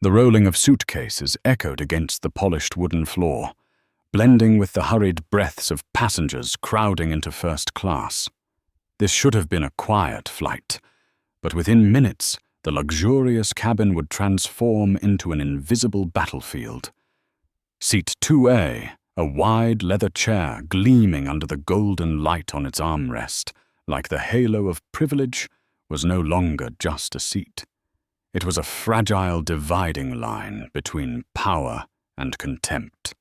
The rolling of suitcases echoed against the polished wooden floor, blending with the hurried breaths of passengers crowding into first class. This should have been a quiet flight, but within minutes, the luxurious cabin would transform into an invisible battlefield. Seat 2A, a wide leather chair gleaming under the golden light on its armrest, like the halo of privilege, was no longer just a seat. It was a fragile dividing line between power and contempt.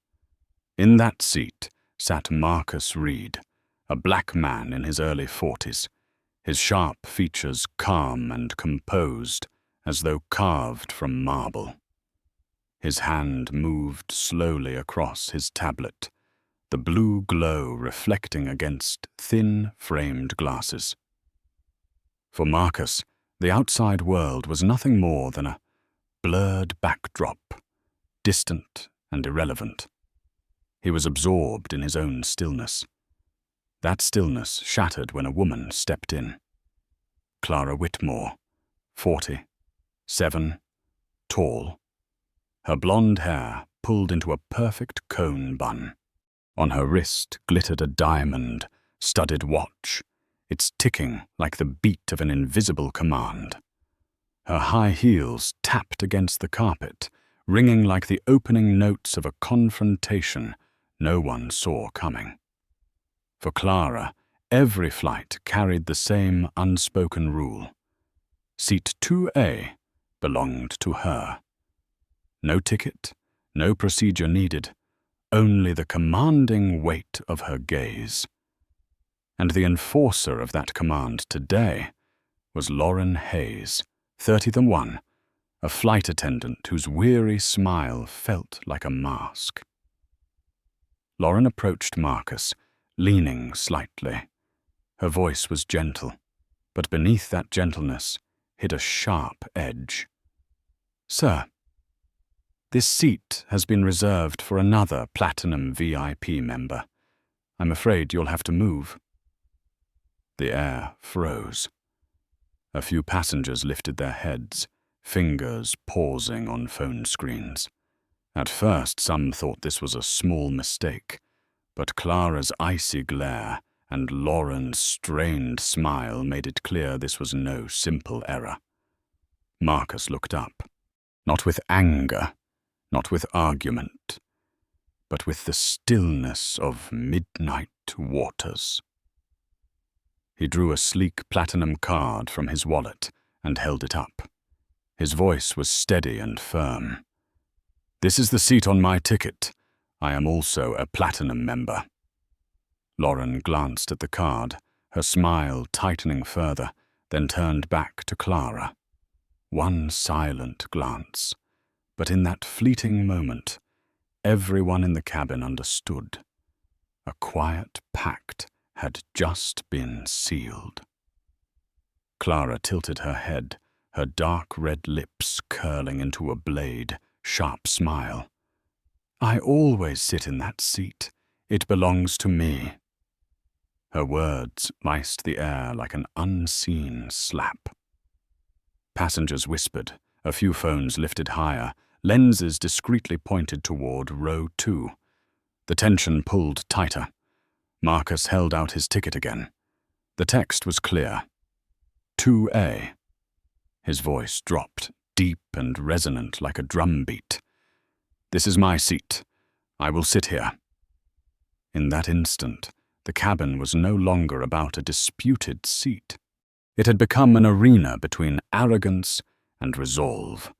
In that seat sat Marcus Reed, a black man in his early 40s, his sharp features calm and composed, as though carved from marble. His hand moved slowly across his tablet, the blue glow reflecting against thin, framed glasses. For Marcus, the outside world was nothing more than a blurred backdrop, distant and irrelevant. He was absorbed in his own stillness. That stillness shattered when a woman stepped in. Clara Whitmore, 40, 7, tall. Her blonde hair pulled into a perfect cone bun. On her wrist glittered a diamond-studded watch, its ticking like the beat of an invisible command. Her high heels tapped against the carpet, ringing like the opening notes of a confrontation no one saw coming. For Clara, every flight carried the same unspoken rule. Seat 2A belonged to her. No ticket, no procedure needed, only the commanding weight of her gaze. And the enforcer of that command today was Lauren Hayes, 31, a flight attendant whose weary smile felt like a mask. Lauren approached Marcus, leaning slightly. Her voice was gentle, but beneath that gentleness hid a sharp edge. "Sir, this seat has been reserved for another Platinum VIP member. I'm afraid you'll have to move." The air froze. A few passengers lifted their heads, fingers pausing on phone screens. At first, some thought this was a small mistake, but Clara's icy glare and Lauren's strained smile made it clear this was no simple error. Marcus looked up, not with anger, not with argument, but with the stillness of midnight waters. He drew a sleek platinum card from his wallet and held it up. His voice was steady and firm. "This is the seat on my ticket. I am also a platinum member." Lauren glanced at the card, her smile tightening further, then turned back to Clara. One silent glance, but in that fleeting moment, everyone in the cabin understood. A quiet pact had just been sealed. Clara tilted her head, her dark red lips curling into a blade, sharp smile. "I always sit in that seat. It belongs to me." Her words iced the air like an unseen slap. Passengers whispered, a few phones lifted higher, lenses discreetly pointed toward row 2. The tension pulled tighter. Marcus held out his ticket again. The text was clear. 2A. His voice dropped, deep and resonant like a drum beat. "This is my seat. I will sit here." In that instant, the cabin was no longer about a disputed seat. It had become an arena between arrogance and resolve,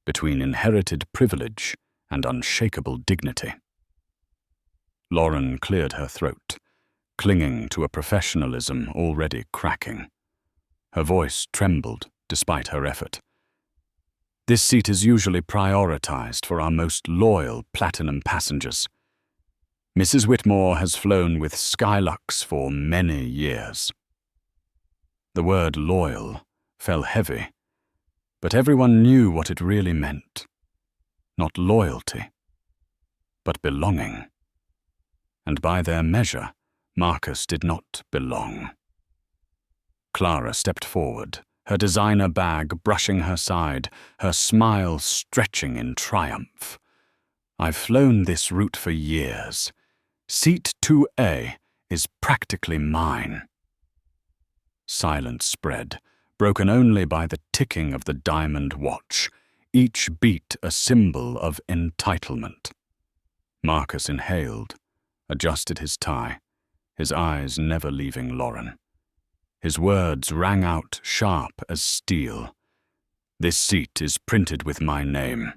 between inherited privilege and unshakable dignity. Lauren cleared her throat, clinging to a professionalism already cracking. Her voice trembled despite her effort. "This seat is usually prioritized for our most loyal platinum passengers. Mrs. Whitmore has flown with Skylux for many years." The word loyal fell heavy, but everyone knew what it really meant. Not loyalty, but belonging. And by their measure, Marcus did not belong. Clara stepped forward, her designer bag brushing her side, her smile stretching in triumph. "I've flown this route for years. Seat 2A is practically mine." Silence spread, broken only by the ticking of the diamond watch, each beat a symbol of entitlement. Marcus inhaled, adjusted his tie, his eyes never leaving Lauren. His words rang out sharp as steel. "This seat is printed with my name.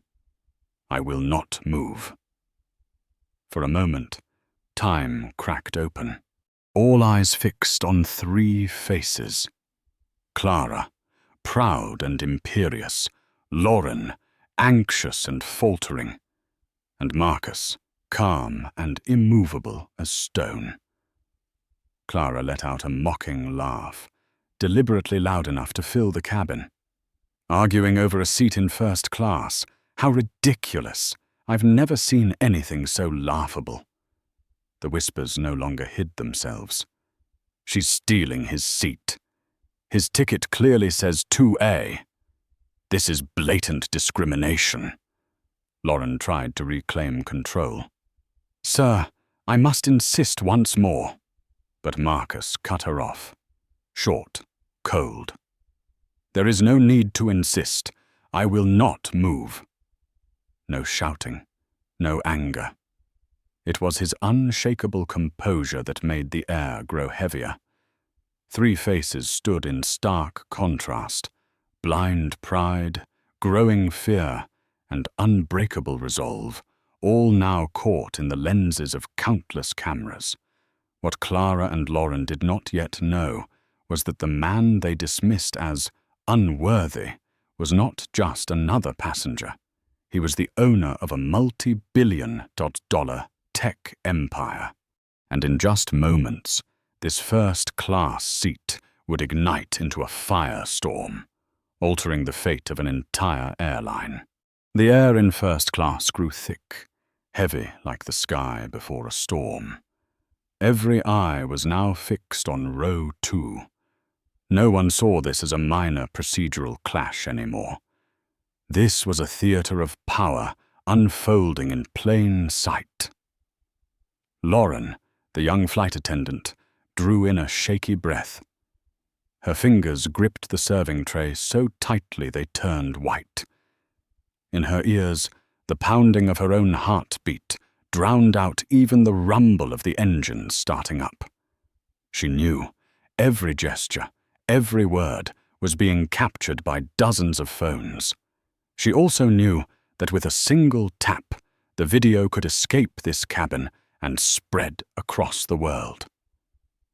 I will not move." For a moment, time cracked open. All eyes fixed on three faces. Clara, proud and imperious. Lauren, anxious and faltering. And Marcus, calm and immovable as stone. Clara let out a mocking laugh, deliberately loud enough to fill the cabin. "Arguing over a seat in first class? How ridiculous! I've never seen anything so laughable." The whispers no longer hid themselves. "She's stealing his seat. His ticket clearly says 2A. This is blatant discrimination." Lauren tried to reclaim control. "Sir, I must insist once more." But Marcus cut her off. Short, cold. "There is no need to insist. I will not move." No shouting, no anger. It was his unshakable composure that made the air grow heavier. Three faces stood in stark contrast: blind pride, growing fear, and unbreakable resolve, all now caught in the lenses of countless cameras. What Clara and Lauren did not yet know was that the man they dismissed as unworthy was not just another passenger. He was the owner of a multi-billion-dollar tech empire. And in just moments, this first-class seat would ignite into a firestorm, altering the fate of an entire airline. The air in first class grew thick, heavy like the sky before a storm. Every eye was now fixed on row 2. No one saw this as a minor procedural clash anymore. This was a theater of power unfolding in plain sight. Lauren, the young flight attendant, drew in a shaky breath. Her fingers gripped the serving tray so tightly they turned white. In her ears, the pounding of her own heartbeat drowned out even the rumble of the engines starting up. She knew every gesture, every word was being captured by dozens of phones. She also knew that with a single tap, the video could escape this cabin and spread across the world.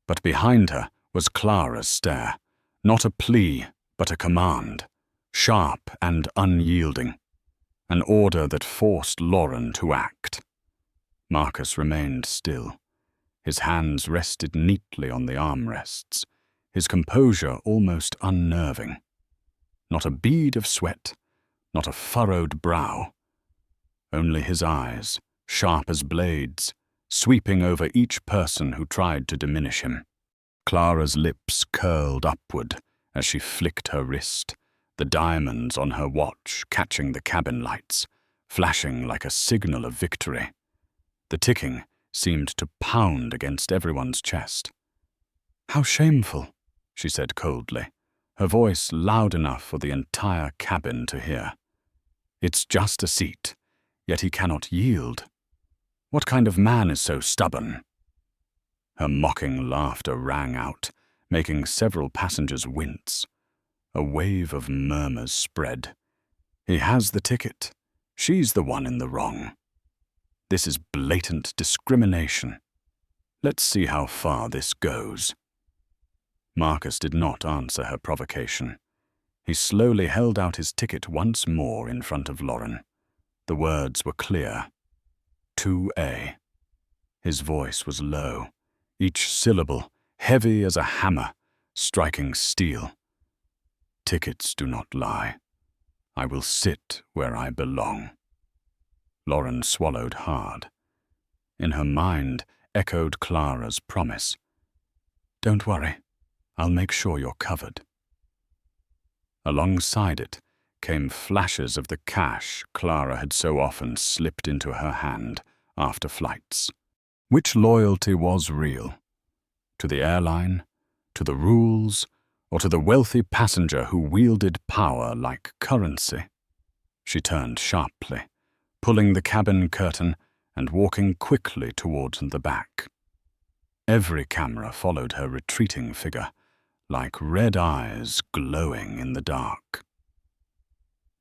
But behind her was Clara's stare, not a plea, but a command, sharp and unyielding, an order that forced Lauren to act. Marcus remained still. His hands rested neatly on the armrests, his composure almost unnerving. Not a bead of sweat, not a furrowed brow. Only his eyes, sharp as blades, sweeping over each person who tried to diminish him. Clara's lips curled upward as she flicked her wrist, the diamonds on her watch catching the cabin lights, flashing like a signal of victory. The ticking seemed to pound against everyone's chest. "How shameful," she said coldly, her voice loud enough for the entire cabin to hear. "It's just a seat, yet he cannot yield. What kind of man is so stubborn?" Her mocking laughter rang out, making several passengers wince. A wave of murmurs spread. "He has the ticket. She's the one in the wrong. This is blatant discrimination. Let's see how far this goes." Marcus did not answer her provocation. He slowly held out his ticket once more in front of Lauren. The words were clear. 2A. His voice was low, each syllable heavy as a hammer, striking steel. "Tickets do not lie. I will sit where I belong." Lauren swallowed hard. In her mind echoed Clara's promise. "Don't worry, I'll make sure you're covered." Alongside it came flashes of the cash Clara had so often slipped into her hand after flights. Which loyalty was real? To the airline, to the rules, or to the wealthy passenger who wielded power like currency? She turned sharply, pulling the cabin curtain and walking quickly towards the back. Every camera followed her retreating figure, like red eyes glowing in the dark.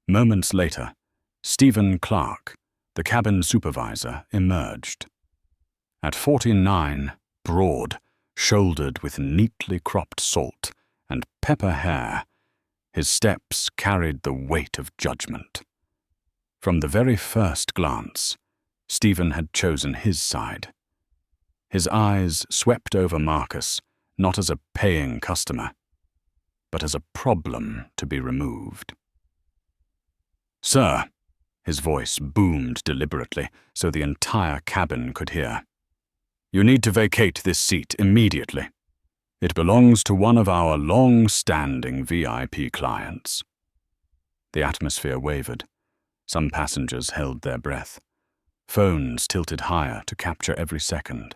Moments later, Stephen Clark, the cabin supervisor, emerged. At 49, broad, shouldered with neatly cropped salt and pepper hair, his steps carried the weight of judgment. From the very first glance, Stephen had chosen his side. His eyes swept over Marcus, not as a paying customer, but as a problem to be removed. "Sir," his voice boomed deliberately so the entire cabin could hear, "you need to vacate this seat immediately. It belongs to one of our long-standing VIP clients." The atmosphere wavered. Some passengers held their breath. Phones tilted higher to capture every second.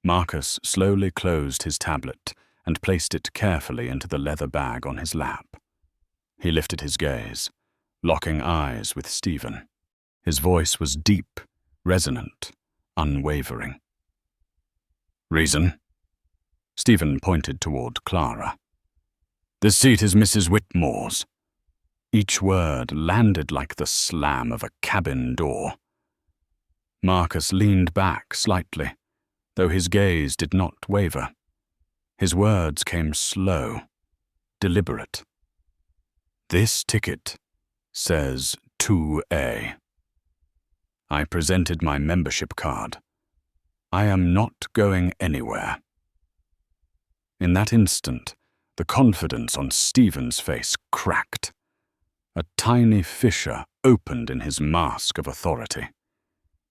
Marcus slowly closed his tablet and placed it carefully into the leather bag on his lap. He lifted his gaze, locking eyes with Stephen. His voice was deep, resonant, unwavering. "Reason?" Stephen pointed toward Clara. "This seat is Mrs. Whitmore's." Each word landed like the slam of a cabin door. Marcus leaned back slightly, though his gaze did not waver. His words came slow, deliberate. "This ticket says 2A. I presented my membership card. I am not going anywhere." In that instant, the confidence on Stephen's face cracked. A tiny fissure opened in his mask of authority.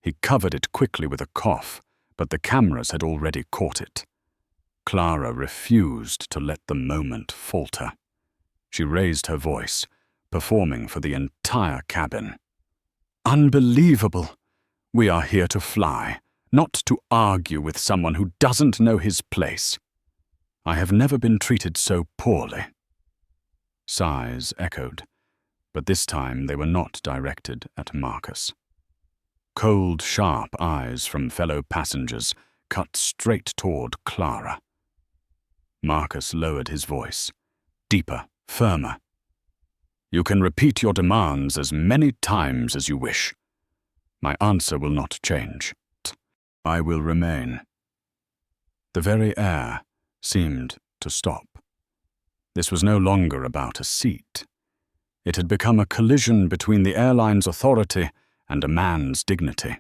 He covered it quickly with a cough, but the cameras had already caught it. Clara refused to let the moment falter. She raised her voice, performing for the entire cabin. "Unbelievable! We are here to fly, not to argue with someone who doesn't know his place. I have never been treated so poorly." Sighs echoed, but this time they were not directed at Marcus. Cold, sharp eyes from fellow passengers cut straight toward Clara. Marcus lowered his voice, deeper, firmer. "You can repeat your demands as many times as you wish. My answer will not change. I will remain." The very air seemed to stop. This was no longer about a seat. It had become a collision between the airline's authority and a man's dignity.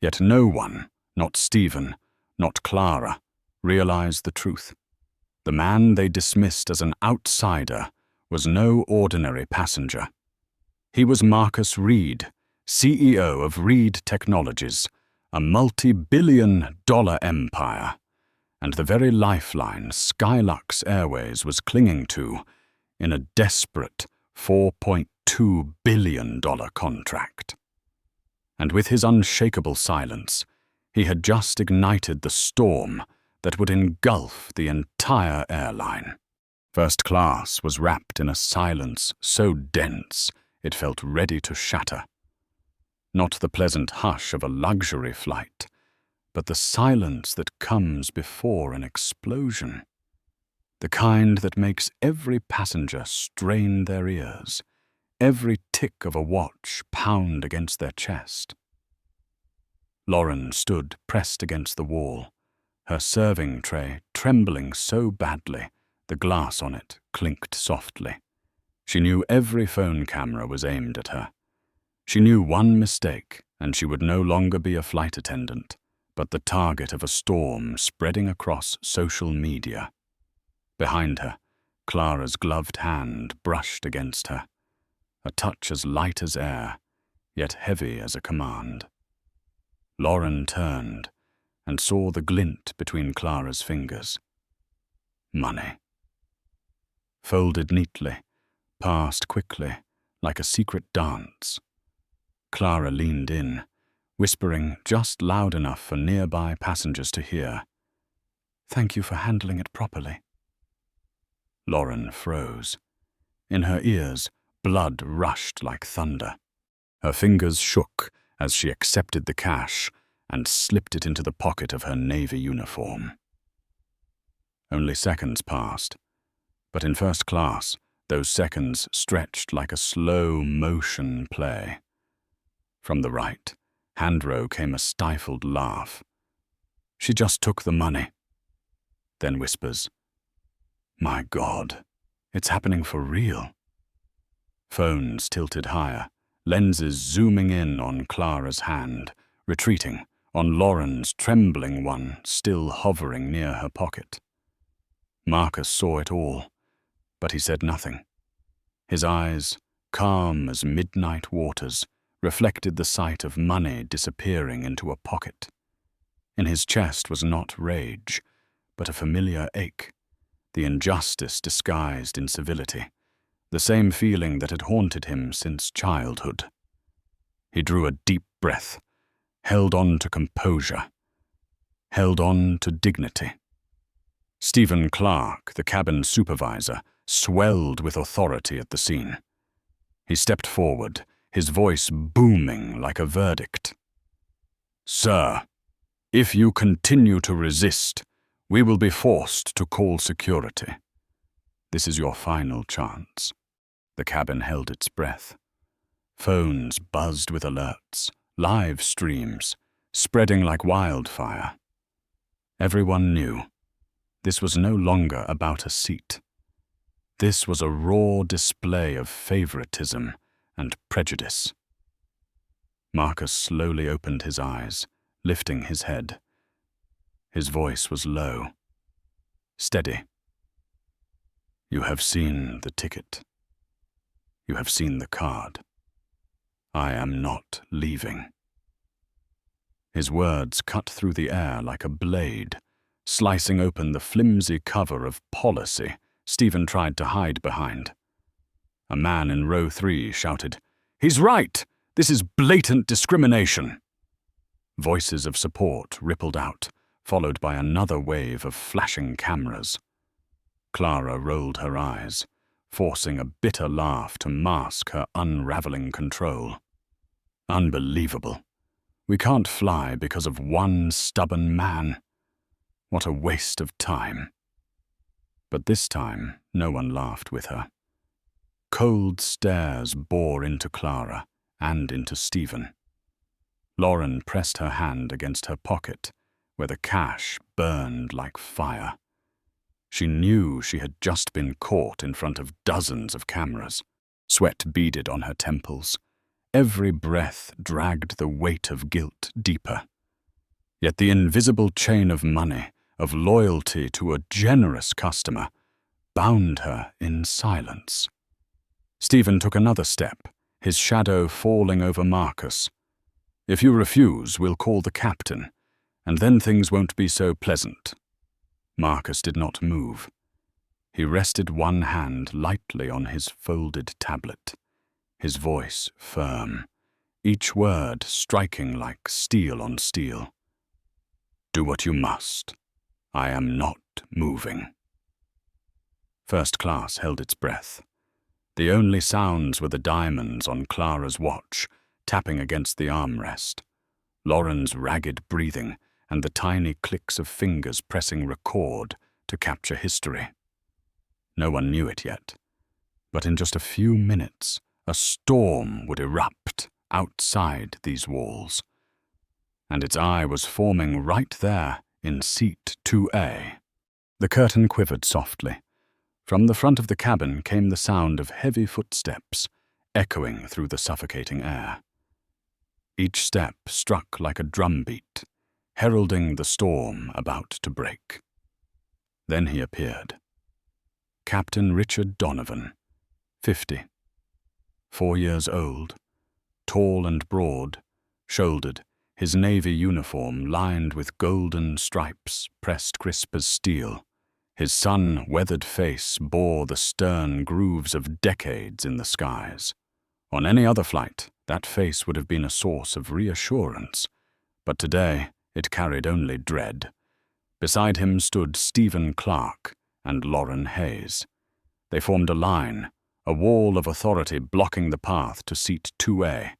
Yet no one, not Stephen, not Clara, realized the truth. The man they dismissed as an outsider was no ordinary passenger. He was Marcus Reed, CEO of Reed Technologies, a multi-billion-dollar empire, and the very lifeline Skylux Airways was clinging to in a desperate $4.2 billion contract. And with his unshakable silence, he had just ignited the storm that would engulf the entire airline. First class was wrapped in a silence so dense it felt ready to shatter. Not the pleasant hush of a luxury flight, but the silence that comes before an explosion. The kind that makes every passenger strain their ears, every tick of a watch pound against their chest. Lauren stood pressed against the wall, her serving tray trembling so badly the glass on it clinked softly. She knew every phone camera was aimed at her. She knew one mistake and she would no longer be a flight attendant, but the target of a storm spreading across social media. Behind her, Clara's gloved hand brushed against her, a touch as light as air, yet heavy as a command. Lauren turned and saw the glint between Clara's fingers. Money. Folded neatly, passed quickly, like a secret dance. Clara leaned in, whispering just loud enough for nearby passengers to hear. "Thank you for handling it properly." Lauren froze. In her ears, blood rushed like thunder. Her fingers shook as she accepted the cash and slipped it into the pocket of her Navy uniform. Only seconds passed, but in first class, those seconds stretched like a slow-motion play. From the right, hand row came a stifled laugh. "She just took the money." Then whispers, "My God, it's happening for real." Phones tilted higher, lenses zooming in on Clara's hand, retreating on Lauren's trembling one still hovering near her pocket. Marcus saw it all, but he said nothing. His eyes, calm as midnight waters, reflected the sight of money disappearing into a pocket. In his chest was not rage, but a familiar ache, the injustice disguised in civility, the same feeling that had haunted him since childhood. He drew a deep breath, held on to composure, held on to dignity. Stephen Clark, the cabin supervisor, swelled with authority at the scene. He stepped forward, his voice booming like a verdict. "Sir, if you continue to resist, we will be forced to call security. This is your final chance." The cabin held its breath. Phones buzzed with alerts, live streams, spreading like wildfire. Everyone knew. This was no longer about a seat. This was a raw display of favoritism and prejudice. Marcus slowly opened his eyes, lifting his head. His voice was low, steady. "You have seen the ticket. You have seen the card. I am not leaving." His words cut through the air like a blade, slicing open the flimsy cover of policy Stephen tried to hide behind. A man in row 3 shouted, "He's right! This is blatant discrimination!" Voices of support rippled out, followed by another wave of flashing cameras. Clara rolled her eyes, forcing a bitter laugh to mask her unraveling control. Unbelievable. We can't fly because of one stubborn man. What a waste of time. But this time, no one laughed with her. Cold stares bore into Clara and into Stephen. Lauren pressed her hand against her pocket, where the cash burned like fire. She knew she had just been caught in front of dozens of cameras. Sweat beaded on her temples. Every breath dragged the weight of guilt deeper. Yet the invisible chain of money, of loyalty to a generous customer, bound her in silence. Stephen took another step, his shadow falling over Marcus. "If you refuse, we'll call the captain, and then things won't be so pleasant." Marcus did not move. He rested one hand lightly on his folded tablet, his voice firm, each word striking like steel on steel. "Do what you must. I am not moving." First class held its breath. The only sounds were the diamonds on Clara's watch, tapping against the armrest, Lauren's ragged breathing, and the tiny clicks of fingers pressing record to capture history. No one knew it yet, but in just a few minutes, a storm would erupt outside these walls. And its eye was forming right there in seat 2A. The curtain quivered softly. From the front of the cabin came the sound of heavy footsteps, echoing through the suffocating air. Each step struck like a drumbeat, heralding the storm about to break. Then he appeared. Captain Richard Donovan, 50. 4 years old, tall and broad, shouldered, his navy uniform lined with golden stripes pressed crisp as steel, His sun-weathered face bore the stern grooves of decades in the skies. On any other flight, that face would have been a source of reassurance, but today it carried only dread. Beside him stood Stephen Clark and Lauren Hayes. They formed a line, a wall of authority blocking the path to seat 2A.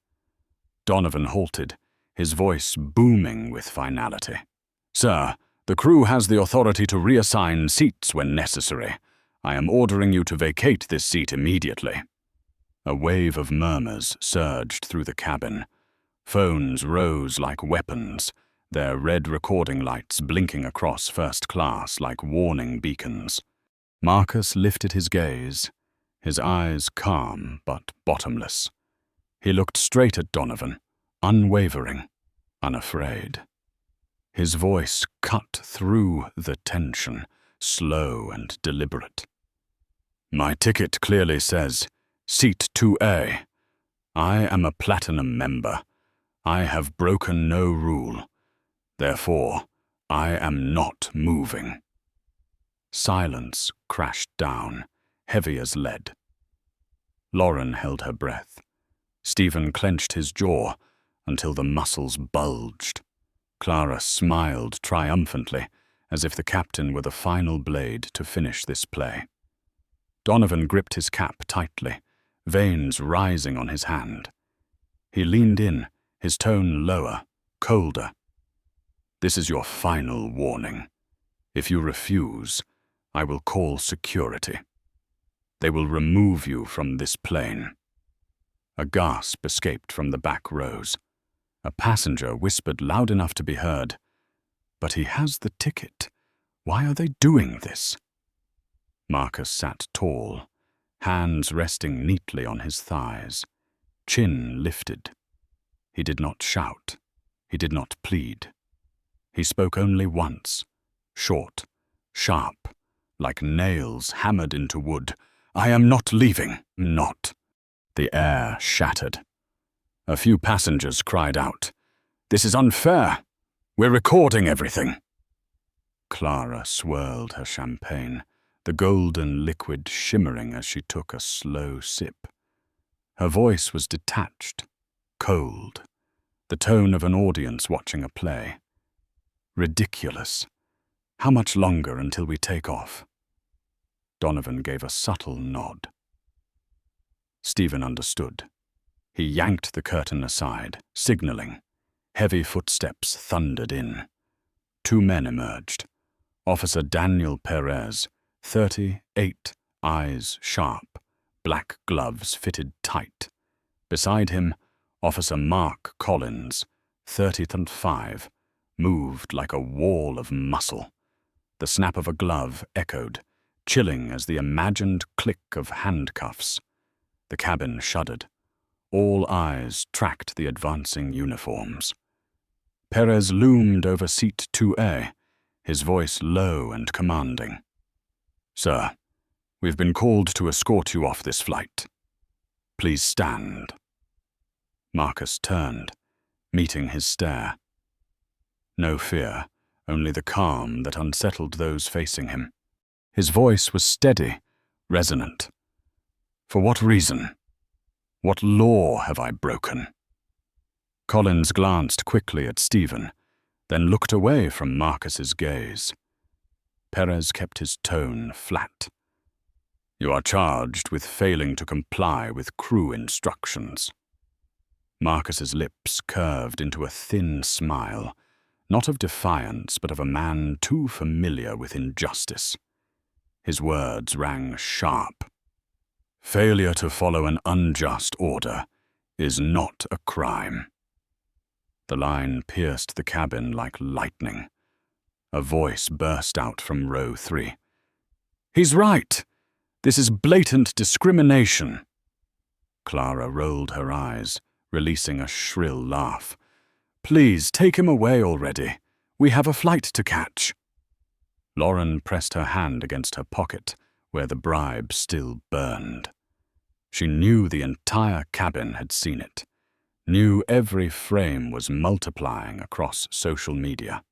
Donovan halted, his voice booming with finality. "Sir, the crew has the authority to reassign seats when necessary. I am ordering you to vacate this seat immediately." A wave of murmurs surged through the cabin. Phones rose like weapons, their red recording lights blinking across first class like warning beacons. Marcus lifted his gaze, his eyes calm but bottomless. He looked straight at Donovan, unwavering, unafraid. His voice cut through the tension, slow and deliberate. "My ticket clearly says, Seat 2A. I am a platinum member. I have broken no rule. Therefore, I am not moving." Silence crashed down, heavy as lead. Lauren held her breath. Stephen clenched his jaw until the muscles bulged. Clara smiled triumphantly, as if the captain were the final blade to finish this play. Donovan gripped his cap tightly, veins rising on his hand. He leaned in, his tone lower, colder. "This is your final warning. If you refuse, I will call security. They will remove you from this plane." A gasp escaped from the back rows. A passenger whispered loud enough to be heard, "But he has the ticket. Why are they doing this?" Marcus sat tall, hands resting neatly on his thighs, chin lifted. He did not shout. He did not plead. He spoke only once, short, sharp, like nails hammered into wood. "I am not leaving, not." The air shattered. A few passengers cried out, "This is unfair. We're recording everything." Clara swirled her champagne, the golden liquid shimmering as she took a slow sip. Her voice was detached, cold, the tone of an audience watching a play. "Ridiculous. How much longer until we take off?" Donovan gave a subtle nod. Stephen understood. He yanked the curtain aside, signaling. Heavy footsteps thundered in. Two men emerged. Officer Daniel Perez, 38, eyes sharp, black gloves fitted tight. Beside him, Officer Mark Collins, 35, moved like a wall of muscle. The snap of a glove echoed, chilling as the imagined click of handcuffs. The cabin shuddered. All eyes tracked the advancing uniforms. Perez loomed over seat 2A, his voice low and commanding. "Sir, we've been called to escort you off this flight. Please stand." Marcus turned, meeting his stare. No fear, only the calm that unsettled those facing him. His voice was steady, resonant. "For what reason? What law have I broken?" Collins glanced quickly at Stephen, then looked away from Marcus's gaze. Perez kept his tone flat. "You are charged with failing to comply with crew instructions." Marcus's lips curved into a thin smile, not of defiance but of a man too familiar with injustice. His words rang sharp. "Failure to follow an unjust order is not a crime." The line pierced the cabin like lightning. A voice burst out from row 3. "He's right! This is blatant discrimination." Clara rolled her eyes, releasing a shrill laugh. "Please, take him away already. We have a flight to catch." Lauren pressed her hand against her pocket, where the bribe still burned. She knew the entire cabin had seen it, knew every frame was multiplying across social media.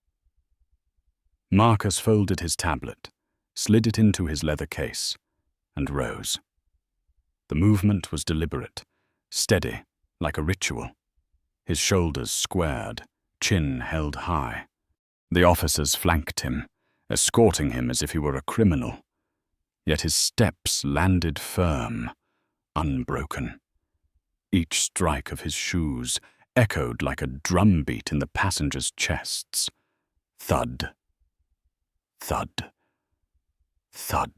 Marcus folded his tablet, slid it into his leather case, and rose. The movement was deliberate, steady, like a ritual. His shoulders squared, chin held high. The officers flanked him, escorting him as if he were a criminal. Yet his steps landed firm, unbroken. Each strike of his shoes echoed like a drumbeat in the passengers' chests. Thud, thud, thud.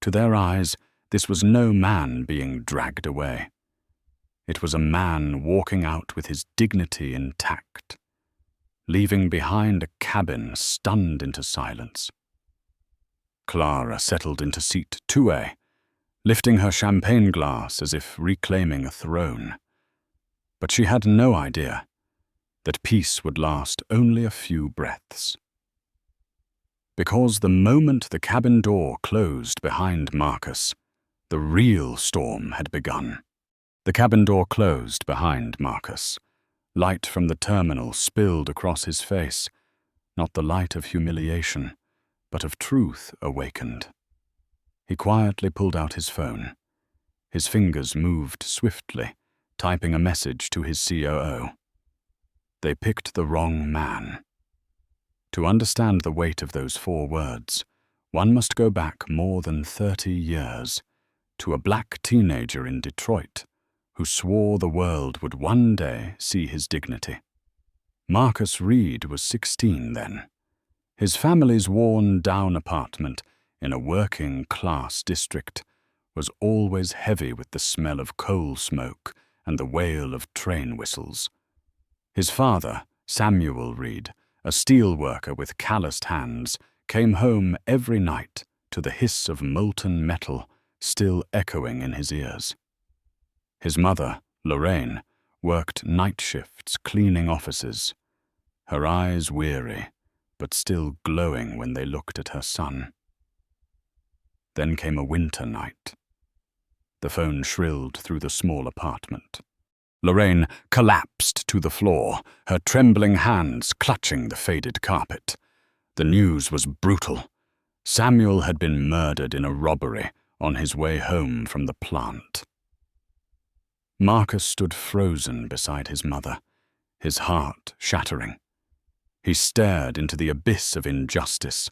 To their eyes, this was no man being dragged away. It was a man walking out with his dignity intact, leaving behind a cabin stunned into silence. Clara settled into seat 2A, lifting her champagne glass as if reclaiming a throne. But she had no idea that peace would last only a few breaths. Because the moment the cabin door closed behind Marcus, the real storm had begun. The cabin door closed behind Marcus. Light from the terminal spilled across his face, not the light of humiliation, but of truth awakened. He quietly pulled out his phone. His fingers moved swiftly, typing a message to his COO. They picked the wrong man. To understand the weight of those 4 words, one must go back more than 30 years, to a black teenager in Detroit who swore the world would one day see his dignity. Marcus Reed was 16 then. His family's worn-down apartment in a working-class district was always heavy with the smell of coal smoke and the wail of train whistles. His father, Samuel Reed, a steel worker with calloused hands, came home every night to the hiss of molten metal still echoing in his ears. His mother, Lorraine, worked night shifts cleaning offices, her eyes weary, but still glowing when they looked at her son. Then came a winter night. The phone shrilled through the small apartment. Lorraine collapsed to the floor, her trembling hands clutching the faded carpet. The news was brutal. Samuel had been murdered in a robbery on his way home from the plant. Marcus stood frozen beside his mother, his heart shattering. He stared into the abyss of injustice,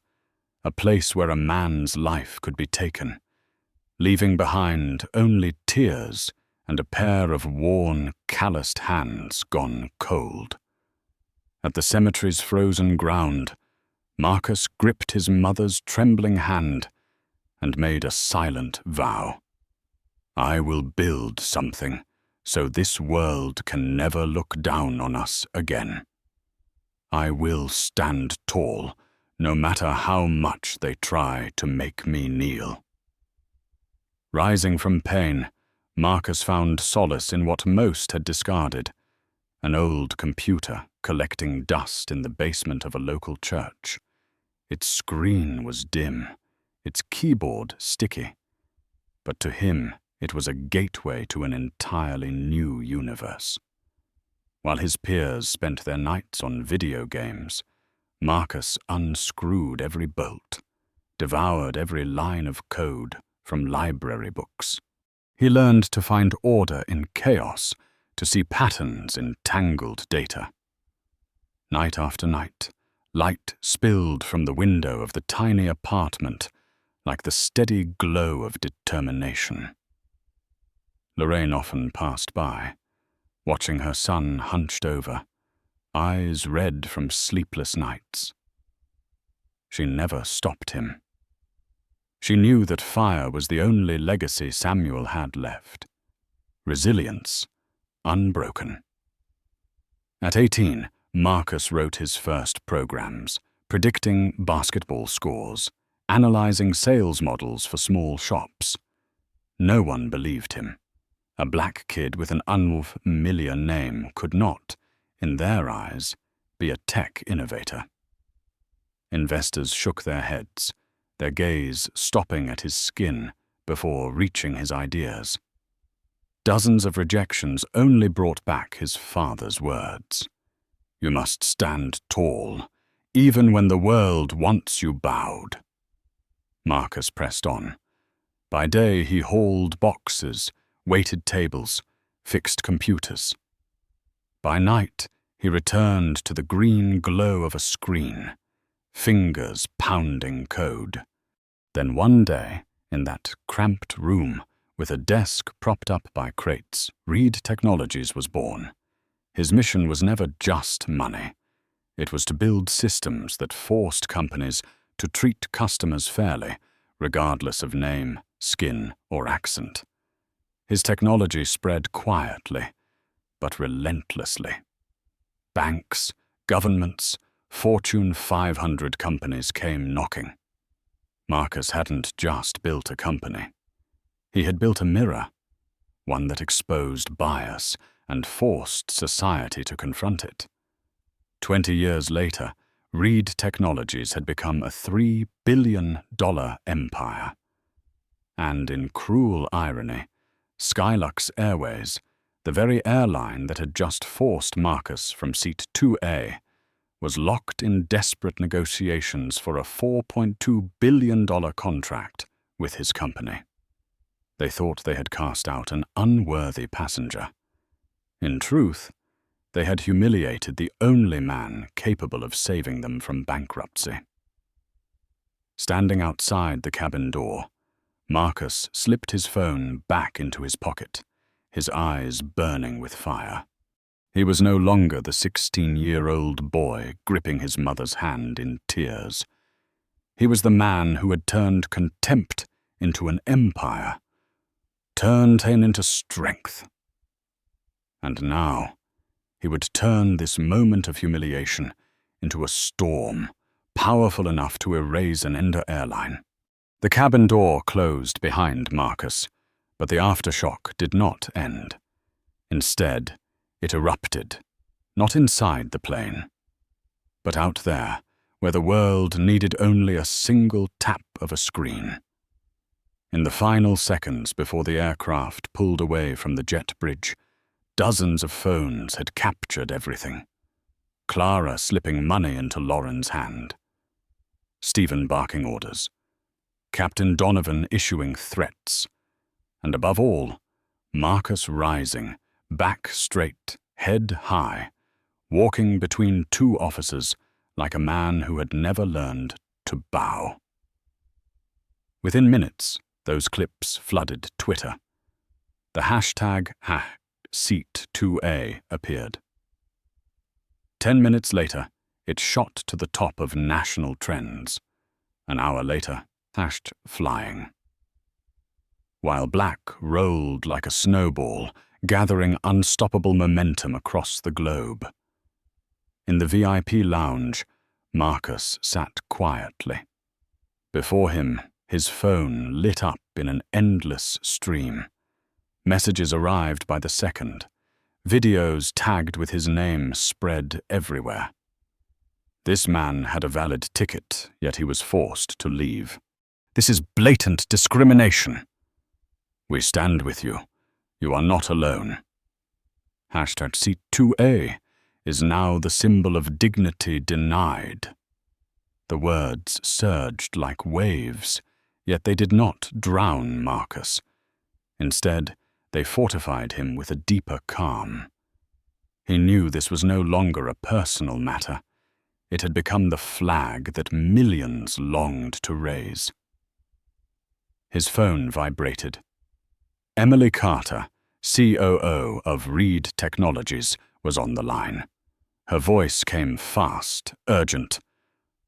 a place where a man's life could be taken, leaving behind only tears and a pair of worn, calloused hands gone cold. At the cemetery's frozen ground, Marcus gripped his mother's trembling hand and made a silent vow. I will build something so this world can never look down on us again. I will stand tall, no matter how much they try to make me kneel. Rising from pain, Marcus found solace in what most had discarded, an old computer collecting dust in the basement of a local church. Its screen was dim, its keyboard sticky, but to him it was a gateway to an entirely new universe. While his peers spent their nights on video games, Marcus unscrewed every bolt, devoured every line of code from library books. He learned to find order in chaos, to see patterns in tangled data. Night after night, light spilled from the window of the tiny apartment like the steady glow of determination. Lorraine often passed by, watching her son hunched over, eyes red from sleepless nights. She never stopped him. She knew that fire was the only legacy Samuel had left. Resilience, unbroken. At 18, Marcus wrote his first programs, predicting basketball scores, analyzing sales models for small shops. No one believed him. A black kid with an unfamiliar name could not, in their eyes, be a tech innovator. Investors shook their heads, their gaze stopping at his skin before reaching his ideas. Dozens of rejections only brought back his father's words. You must stand tall, even when the world wants you bowed. Marcus pressed on. By day, he hauled boxes, waited tables, fixed computers. By night, he returned to the green glow of a screen, fingers pounding code. Then one day, in that cramped room, with a desk propped up by crates, Reed Technologies was born. His mission was never just money. It was to build systems that forced companies to treat customers fairly, regardless of name, skin, or accent. His technology spread quietly, but relentlessly. Banks, governments, Fortune 500 companies came knocking. Marcus hadn't just built a company. He had built a mirror, one that exposed bias and forced society to confront it. 20 years later, Reed Technologies had become a $3 billion empire. And in cruel irony, Skylux Airways, the very airline that had just forced Marcus from seat 2A, was locked in desperate negotiations for a $4.2 billion contract with his company. They thought they had cast out an unworthy passenger. In truth, they had humiliated the only man capable of saving them from bankruptcy. Standing outside the cabin door, Marcus slipped his phone back into his pocket, his eyes burning with fire. He was no longer the 16-year-old boy gripping his mother's hand in tears. He was the man who had turned contempt into an empire, turned him into strength. And now, he would turn this moment of humiliation into a storm, powerful enough to erase an Ender airline. The cabin door closed behind Marcus, but the aftershock did not end. Instead, it erupted, not inside the plane, but out there, where the world needed only a single tap of a screen. In the final seconds before the aircraft pulled away from the jet bridge, dozens of phones had captured everything. Clara slipping money into Lauren's hand, Stephen barking orders, Captain Donovan issuing threats, and above all, Marcus rising, back straight, head high, walking between two officers like a man who had never learned to bow. Within minutes, those clips flooded Twitter. The hashtag #Seat2A appeared. 10 minutes later, it shot to the top of national trends. An hour later, #flying. While black rolled like a snowball, gathering unstoppable momentum across the globe. In the VIP lounge, Marcus sat quietly. Before him, his phone lit up in an endless stream. Messages arrived by the second. Videos tagged with his name spread everywhere. This man had a valid ticket, yet he was forced to leave. This is blatant discrimination. We stand with you. You are not alone. #Seat2A is now the symbol of dignity denied. The words surged like waves, yet they did not drown Marcus. Instead, they fortified him with a deeper calm. He knew this was no longer a personal matter. It had become the flag that millions longed to raise. His phone vibrated. Emily Carter, COO of Reed Technologies, was on the line. Her voice came fast, urgent.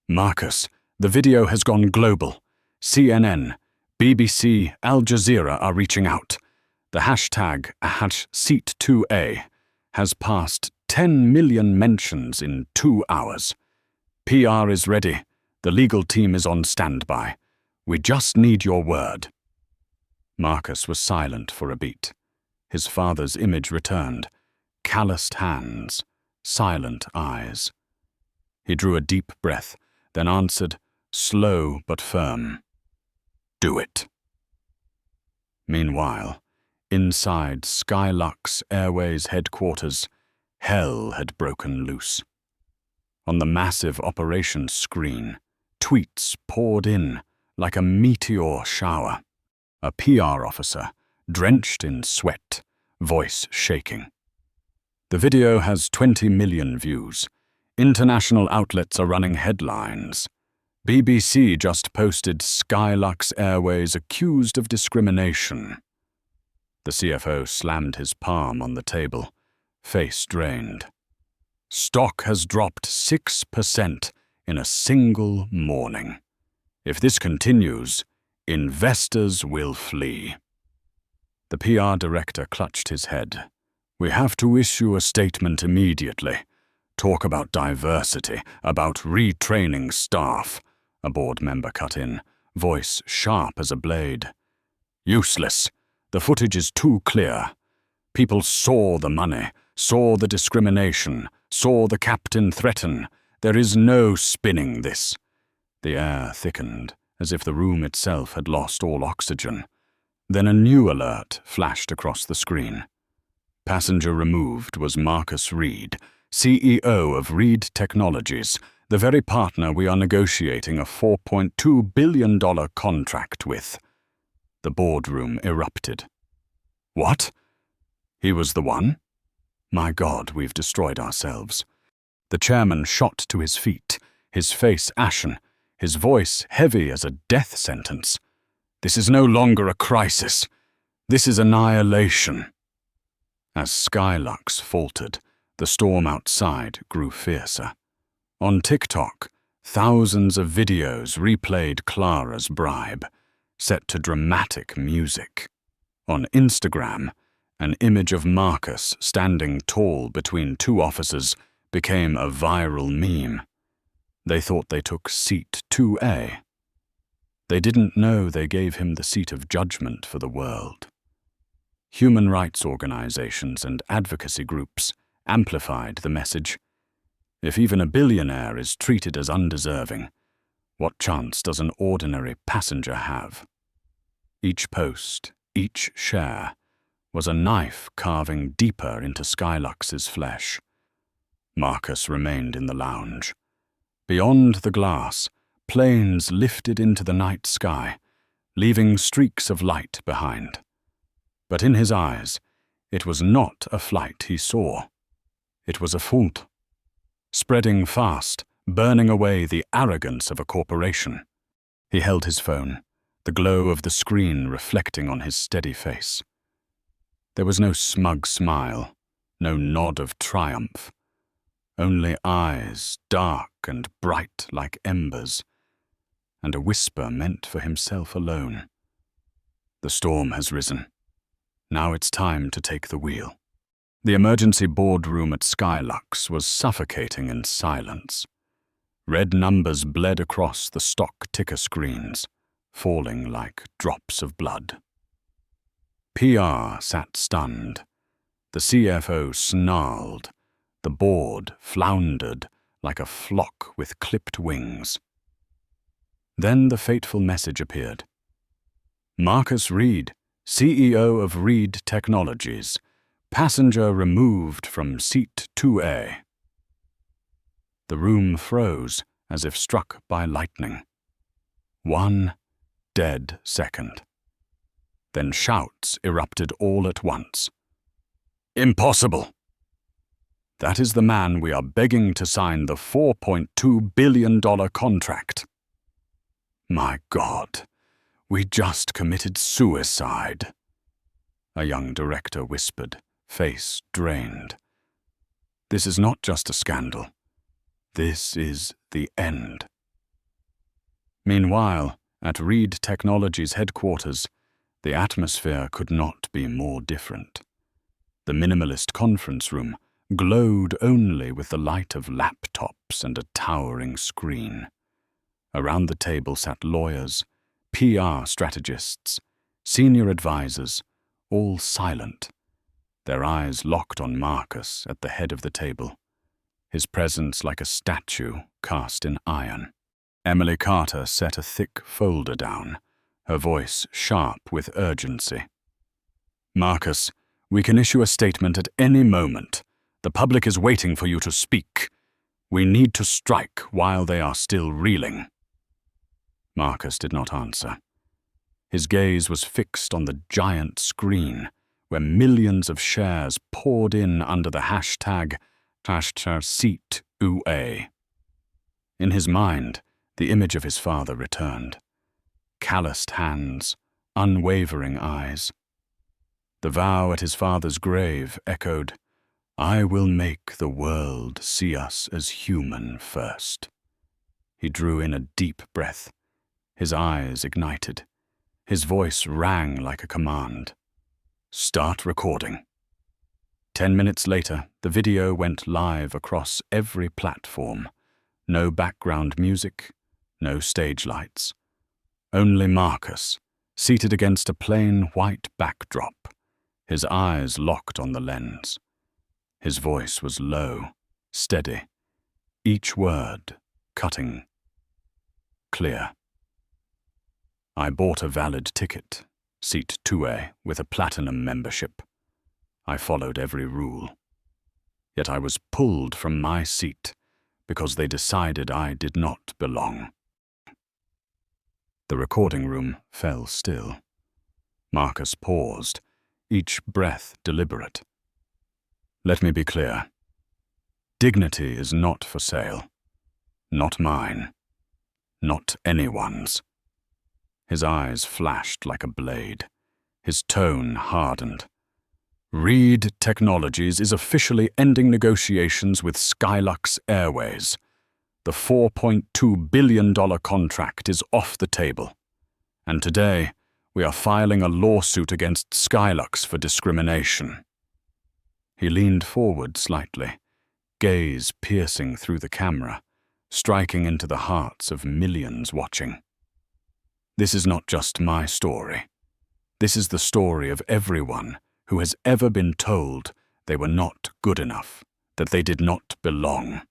Marcus, the video has gone global. CNN, BBC, Al Jazeera are reaching out. The hashtag #Seat2A has passed 10 million mentions in 2 hours. PR is ready. The legal team is on standby. We just need your word. Marcus was silent for a beat. His father's image returned. Calloused hands, silent eyes. He drew a deep breath, then answered, slow but firm. Do it. Meanwhile, inside Skylux Airways headquarters, hell had broken loose. On the massive operations screen, tweets poured in, like a meteor shower. A PR officer, drenched in sweat, voice shaking. The video has 20 million views. International outlets are running headlines. BBC just posted Skylux Airways accused of discrimination. The CFO slammed his palm on the table, face drained. Stock has dropped 6% in a single morning. If this continues, investors will flee. The PR director clutched his head. We have to issue a statement immediately. Talk about diversity, about retraining staff. A board member cut in, voice sharp as a blade. Useless. The footage is too clear. People saw the money, saw the discrimination, saw the captain threaten. There is no spinning this. The air thickened, as if the room itself had lost all oxygen. Then a new alert flashed across the screen. Passenger removed was Marcus Reed, CEO of Reed Technologies, the very partner we are negotiating a $4.2 billion contract with. The boardroom erupted. What? He was the one? My God, we've destroyed ourselves. The chairman shot to his feet, his face ashen, his voice heavy as a death sentence. This is no longer a crisis. This is annihilation. As Skylux faltered, the storm outside grew fiercer. On TikTok, thousands of videos replayed Clara's bribe, set to dramatic music. On Instagram, an image of Marcus standing tall between two officers became a viral meme. They thought they took seat 2A. They didn't know they gave him the seat of judgment for the world. Human rights organizations and advocacy groups amplified the message. If even a billionaire is treated as undeserving, what chance does an ordinary passenger have? Each post, each share, was a knife carving deeper into Skylux's flesh. Marcus remained in the lounge. Beyond the glass, planes lifted into the night sky, leaving streaks of light behind. But in his eyes, it was not a flight he saw. It was a fault, spreading fast, burning away the arrogance of a corporation. He held his phone, the glow of the screen reflecting on his steady face. There was no smug smile, no nod of triumph. Only eyes, dark and bright like embers, and a whisper meant for himself alone. The storm has risen. Now it's time to take the wheel. The emergency boardroom at Skylux was suffocating in silence. Red numbers bled across the stock ticker screens, falling like drops of blood. PR sat stunned. The CFO snarled. The board floundered like a flock with clipped wings. Then the fateful message appeared. Marcus Reed, CEO of Reed Technologies, passenger removed from seat 2A. The room froze as if struck by lightning. 1 dead second. Then shouts erupted all at once. Impossible! That is the man we are begging to sign the $4.2 billion contract. My God, we just committed suicide, a young director whispered, face drained. This is not just a scandal. This is the end. Meanwhile, at Reed Technologies headquarters, the atmosphere could not be more different. The minimalist conference room glowed only with the light of laptops and a towering screen. Around the table sat lawyers, PR strategists, senior advisors, all silent, their eyes locked on Marcus at the head of the table, his presence like a statue cast in iron. Emily Carter set a thick folder down, her voice sharp with urgency. Marcus, we can issue a statement at any moment. The public is waiting for you to speak. We need to strike while they are still reeling. Marcus did not answer. His gaze was fixed on the giant screen, where millions of shares poured in under the hashtag #SeatUA. In his mind, the image of his father returned. Calloused hands, unwavering eyes. The vow at his father's grave echoed, "I will make the world see us as human first." He drew in a deep breath. His eyes ignited. His voice rang like a command. "Start recording." 10 minutes later, the video went live across every platform. No background music, no stage lights. Only Marcus, seated against a plain white backdrop, his eyes locked on the lens. His voice was low, steady, each word cutting, clear. "I bought a valid ticket, seat 2A, with a platinum membership. I followed every rule. Yet I was pulled from my seat because they decided I did not belong." The recording room fell still. Marcus paused, each breath deliberate. "Let me be clear. Dignity is not for sale. Not mine. Not anyone's." His eyes flashed like a blade. His tone hardened. "Reed Technologies is officially ending negotiations with Skylux Airways. The $4.2 billion contract is off the table. And today, we are filing a lawsuit against Skylux for discrimination." He leaned forward slightly, gaze piercing through the camera, striking into the hearts of millions watching. "This is not just my story. This is the story of everyone who has ever been told they were not good enough, that they did not belong.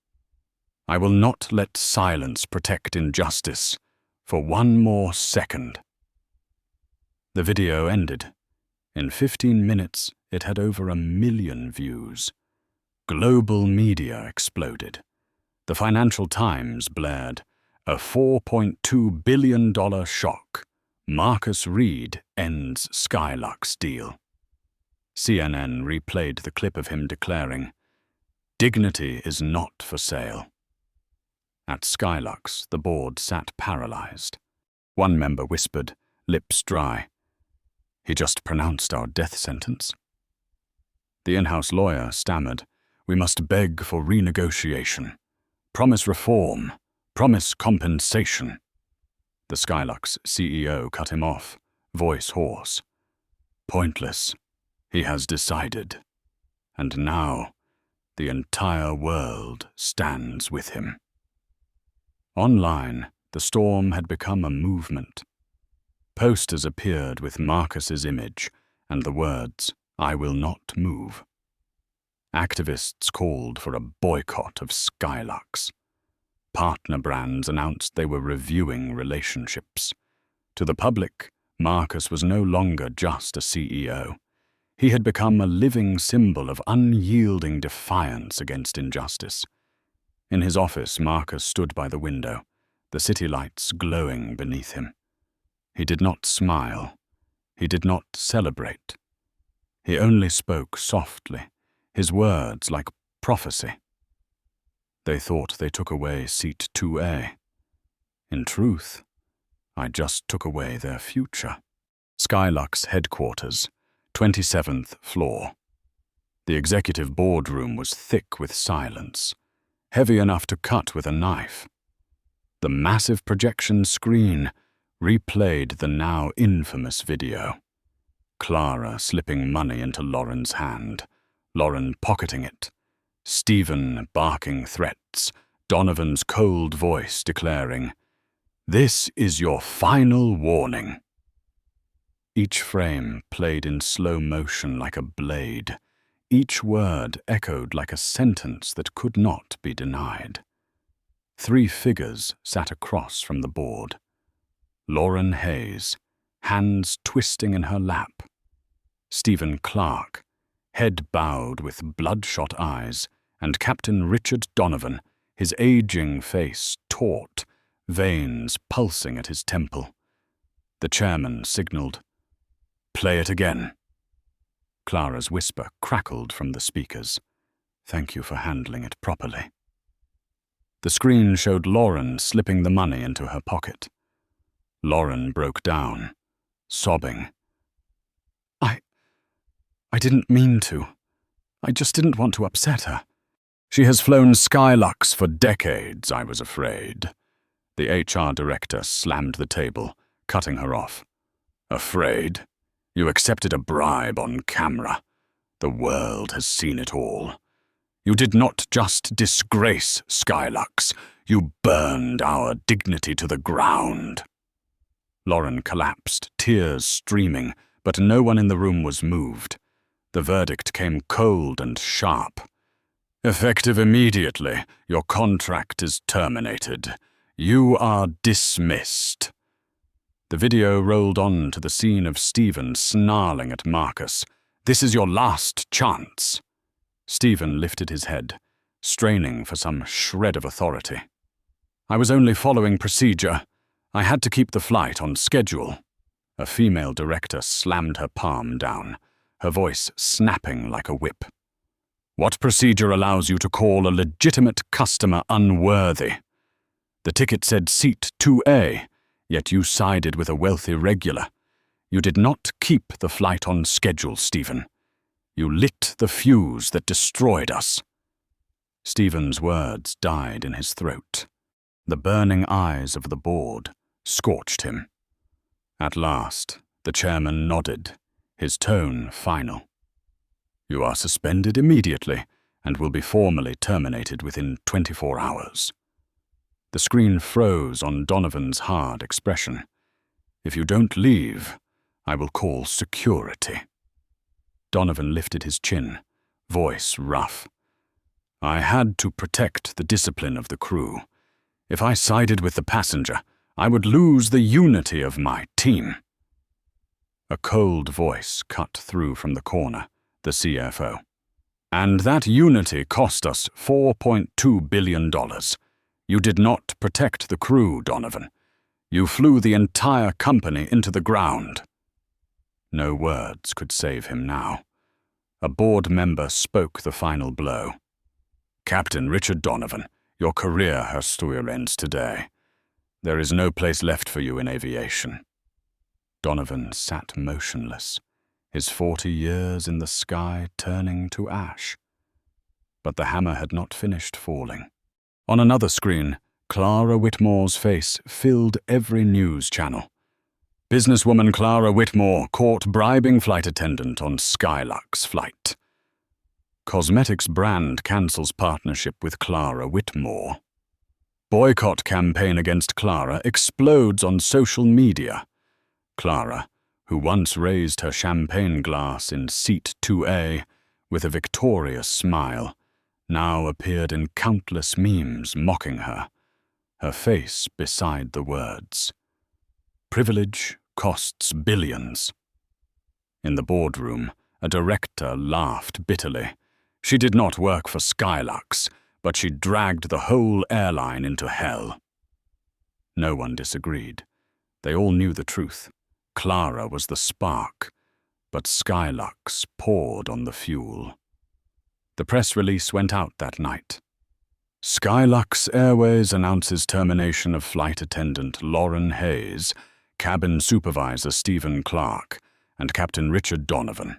I will not let silence protect injustice for one more second." The video ended. In 15 minutes, it had over 1 million views. Global media exploded. The Financial Times blared, "A $4.2 billion shock. Marcus Reed ends Skylux deal." CNN replayed the clip of him declaring, "Dignity is not for sale." At Skylux, the board sat paralyzed. One member whispered, lips dry, "He just pronounced our death sentence." The in-house lawyer stammered, "We must beg for renegotiation. Promise reform. Promise compensation." The Skylux CEO cut him off, voice hoarse. "Pointless. He has decided. And now, the entire world stands with him." Online, the storm had become a movement. Posters appeared with Marcus's image and the words, "I will not move." Activists called for a boycott of Skylux. Partner brands announced they were reviewing relationships. To the public, Marcus was no longer just a CEO. He had become a living symbol of unyielding defiance against injustice. In his office, Marcus stood by the window, the city lights glowing beneath him. He did not smile. He did not celebrate. He only spoke softly, his words like prophecy. They thought they took away seat 2A. In truth, I just took away their future. Skylux headquarters, 27th floor. The executive boardroom was thick with silence, heavy enough to cut with a knife. The massive projection screen replayed the now infamous video. Clara slipping money into Lauren's hand, Lauren pocketing it, Stephen barking threats, Donovan's cold voice declaring, "This is your final warning." Each frame played in slow motion like a blade. Each word echoed like a sentence that could not be denied. 3 figures sat across from the board. Lauren Hayes, hands twisting in her lap. Stephen Clark, head bowed with bloodshot eyes, and Captain Richard Donovan, his aging face taut, veins pulsing at his temple. The chairman signaled, "Play it again." Clara's whisper crackled from the speakers. "Thank you for handling it properly." The screen showed Lauren slipping the money into her pocket. Lauren broke down, sobbing. I didn't mean to. I just didn't want to upset her. She has flown Skylux for decades, I was afraid. The HR director slammed the table, cutting her off. Afraid? You accepted a bribe on camera. The world has seen it all. You did not just disgrace Skylux, you burned our dignity to the ground. Lauren collapsed, tears streaming, but no one in the room was moved. The verdict came cold and sharp. Effective immediately, your contract is terminated. You are dismissed. The video rolled on to the scene of Stephen snarling at Marcus. This is your last chance. Stephen lifted his head, straining for some shred of authority. I was only following procedure. I had to keep the flight on schedule. A female director slammed her palm down, her voice snapping like a whip. What procedure allows you to call a legitimate customer unworthy? The ticket said seat 2A, yet you sided with a wealthy regular. You did not keep the flight on schedule, Stephen. You lit the fuse that destroyed us. Stephen's words died in his throat. The burning eyes of the board scorched him. At last, the chairman nodded, his tone final. You are suspended immediately and will be formally terminated within 24 hours. The screen froze on Donovan's hard expression. If you don't leave, I will call security. Donovan lifted his chin, voice rough. I had to protect the discipline of the crew. If I sided with the passenger, I would lose the unity of my team. A cold voice cut through from the corner, the CFO. And that unity cost us $4.2 billion. You did not protect the crew, Donovan. You flew the entire company into the ground. No words could save him now. A board member spoke the final blow. Captain Richard Donovan, your career has to your ends today. There is no place left for you in aviation. Donovan sat motionless, his 40 years in the sky turning to ash. But the hammer had not finished falling. On another screen, Clara Whitmore's face filled every news channel. Businesswoman Clara Whitmore caught bribing flight attendant on Skylux flight. Cosmetics brand cancels partnership with Clara Whitmore. Boycott campaign against Clara explodes on social media. Clara, who once raised her champagne glass in seat 2A with a victorious smile, now appeared in countless memes mocking her, her face beside the words. Privilege costs billions. In the boardroom, a director laughed bitterly. She did not work for Skylux, but she dragged the whole airline into hell. No one disagreed. They all knew the truth. Clara was the spark, but Skylux poured on the fuel. The press release went out that night. Skylux Airways announces termination of flight attendant Lauren Hayes, cabin supervisor Stephen Clark, and Captain Richard Donovan.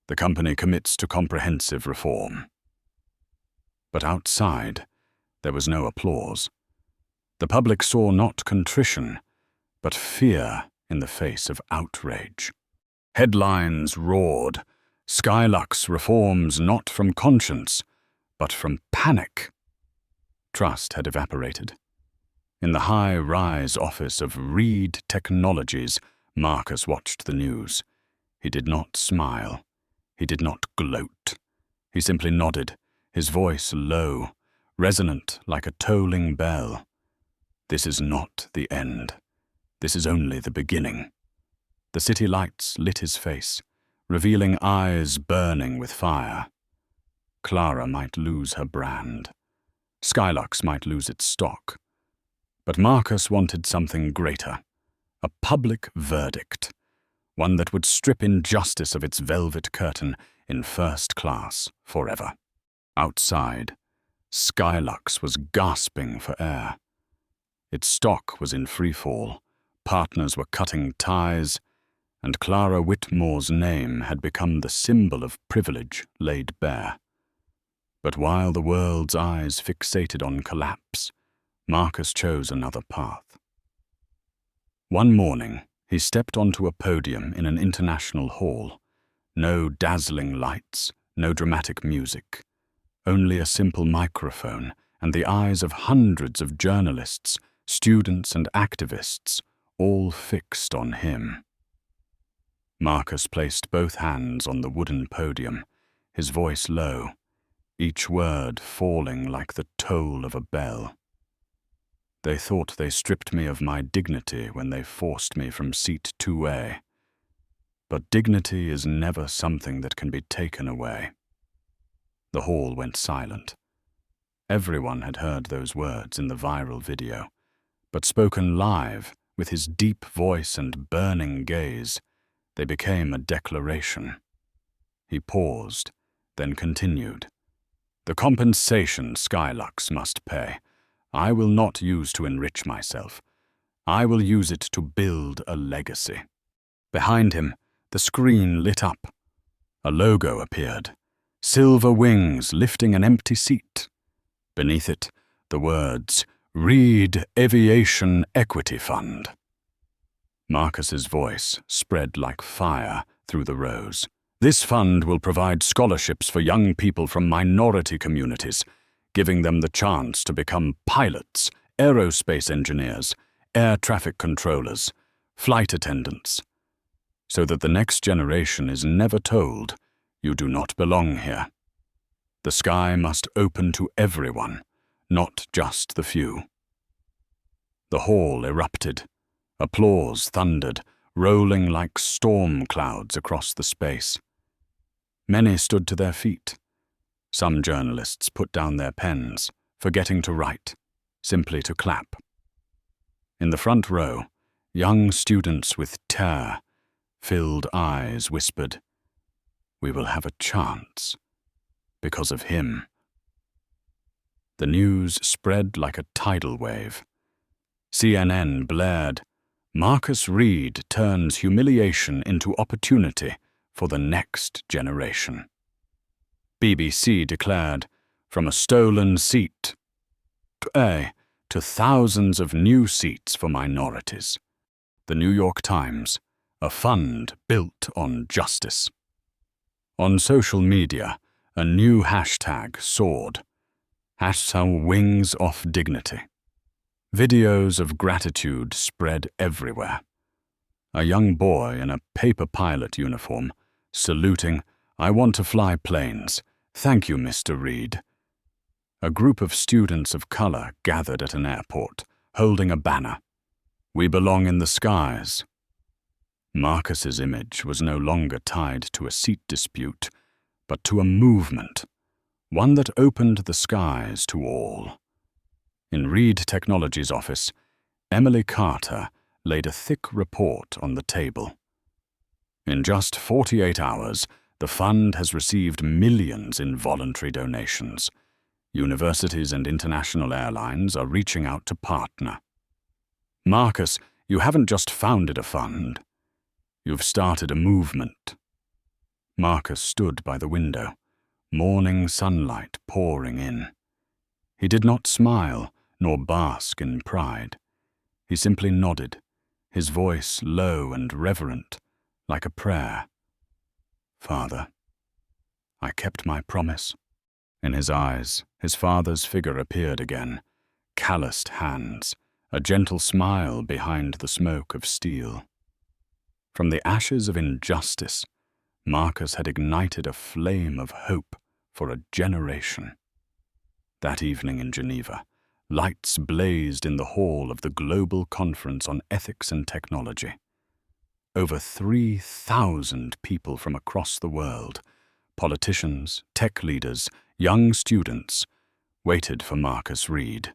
The company commits to comprehensive reform. But outside, there was no applause. The public saw not contrition, but fear in the face of outrage. Headlines roared, Skylux reforms not from conscience, but from panic. Trust had evaporated. In the high-rise office of Reed Technologies, Marcus watched the news. He did not smile. He did not gloat. He simply nodded, his voice low, resonant like a tolling bell. This is not the end. This is only the beginning. The city lights lit his face, revealing eyes burning with fire. Clara might lose her brand. Skylux might lose its stock. But Marcus wanted something greater, a public verdict, one that would strip injustice of its velvet curtain in first class forever. Outside, Skylux was gasping for air. Its stock was in free fall, partners were cutting ties, and Clara Whitmore's name had become the symbol of privilege laid bare. But while the world's eyes fixated on collapse, Marcus chose another path. One morning, he stepped onto a podium in an international hall. No dazzling lights, no dramatic music, only a simple microphone and the eyes of hundreds of journalists, students and activists, all fixed on him. Marcus placed both hands on the wooden podium, his voice low, each word falling like the toll of a bell. They thought they stripped me of my dignity when they forced me from seat 2A. But dignity is never something that can be taken away. The hall went silent. Everyone had heard those words in the viral video, but spoken live, with his deep voice and burning gaze, they became a declaration. He paused, then continued. The compensation Skylux must pay, I will not use to enrich myself. I will use it to build a legacy. Behind him, the screen lit up. A logo appeared, silver wings lifting an empty seat. Beneath it, the words, Reed Aviation Equity Fund. Marcus's voice spread like fire through the rows. This fund will provide scholarships for young people from minority communities, giving them the chance to become pilots, aerospace engineers, air traffic controllers, flight attendants, so that the next generation is never told, you do not belong here. The sky must open to everyone, not just the few. The hall erupted. Applause thundered, rolling like storm clouds across the space. Many stood to their feet. Some journalists put down their pens, forgetting to write, simply to clap. In the front row, young students with tear-filled eyes whispered, "We will have a chance, because of him." The news spread like a tidal wave. CNN blared, "Marcus Reed turns humiliation into opportunity for the next generation." BBC declared, "From a stolen seat to thousands of new seats for minorities." The New York Times, "A fund built on justice." On social media, a new hashtag soared. #WingsOffDignity. Videos of gratitude spread everywhere. A young boy in a paper pilot uniform, saluting, "I want to fly planes. Thank you, Mr. Reed." A group of students of color gathered at an airport, holding a banner. "We belong in the skies." Marcus's image was no longer tied to a seat dispute, but to a movement, one that opened the skies to all. In Reed Technology's office, Emily Carter laid a thick report on the table. In just 48 hours, the fund has received millions in voluntary donations. Universities and international airlines are reaching out to partner. Marcus, you haven't just founded a fund. You've started a movement. Marcus stood by the window, morning sunlight pouring in. He did not smile nor bask in pride. He simply nodded, his voice low and reverent, like a prayer. "Father, I kept my promise." In his eyes, his father's figure appeared again, calloused hands, a gentle smile behind the smoke of steel. From the ashes of injustice, Marcus had ignited a flame of hope for a generation. That evening in Geneva, lights blazed in the hall of the Global Conference on Ethics and Technology. Over 3,000 people from across the world, politicians, tech leaders, young students, waited for Marcus Reed,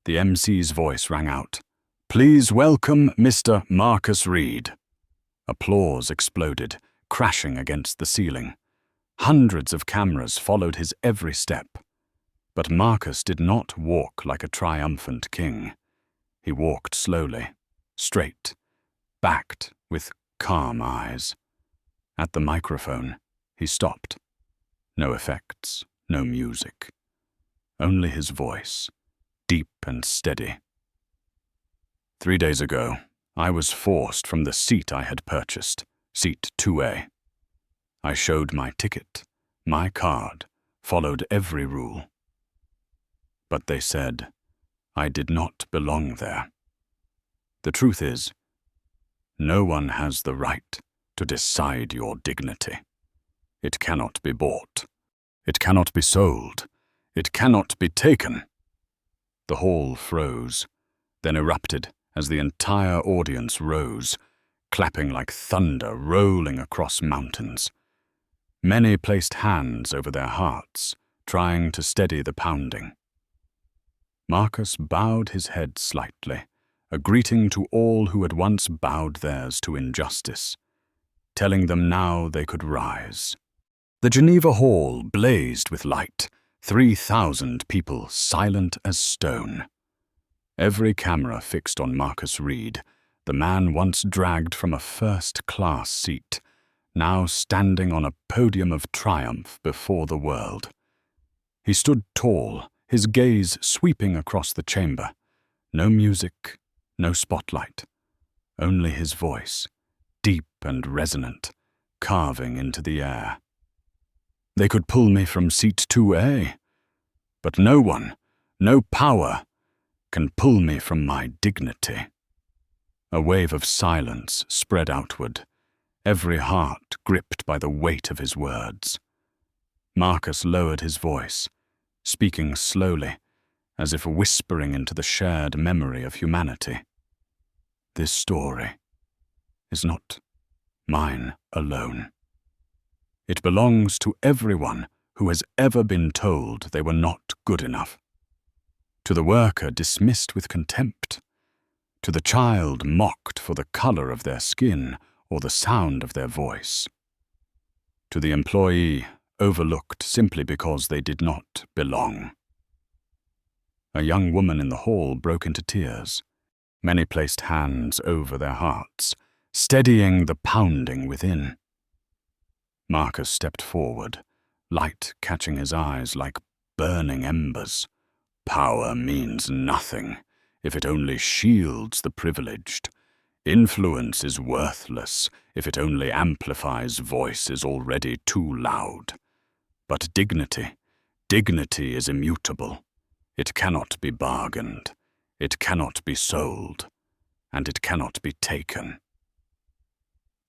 The MC's voice rang out. "Please welcome Mr. Marcus Reed." Applause exploded, crashing against the ceiling. Hundreds of cameras followed his every step. But Marcus did not walk like a triumphant king. He walked slowly, straight, backed with calm eyes. At the microphone, he stopped. No effects, no music. Only his voice, deep and steady. 3 days ago, I was forced from the seat I had purchased, seat 2A. I showed my ticket, my card, followed every rule. But they said I did not belong there. The truth is, no one has the right to decide your dignity. It cannot be bought. It cannot be sold. It cannot be taken. The hall froze, then erupted as the entire audience rose, clapping like thunder rolling across mountains. Many placed hands over their hearts, trying to steady the pounding. Marcus bowed his head slightly, a greeting to all who had once bowed theirs to injustice, telling them now they could rise. The Geneva Hall blazed with light, 3,000 people silent as stone. Every camera fixed on Marcus Reed, the man once dragged from a first-class seat, now standing on a podium of triumph before the world. He stood tall, his gaze sweeping across the chamber. No music, no spotlight, only his voice, deep and resonant, carving into the air. They could pull me from seat 2A, but no one, no power, can pull me from my dignity. A wave of silence spread outward, every heart gripped by the weight of his words. Marcus lowered his voice, speaking slowly, as if whispering into the shared memory of humanity. This story is not mine alone. It belongs to everyone who has ever been told they were not good enough. To the worker dismissed with contempt. To the child mocked for the color of their skin or the sound of their voice. To the employee overlooked simply because they did not belong. A young woman in the hall broke into tears. Many placed hands over their hearts, steadying the pounding within. Marcus stepped forward, light catching his eyes like burning embers. Power means nothing if it only shields the privileged. Influence is worthless if it only amplifies voices already too loud. But dignity is immutable. It cannot be bargained, it cannot be sold, and it cannot be taken.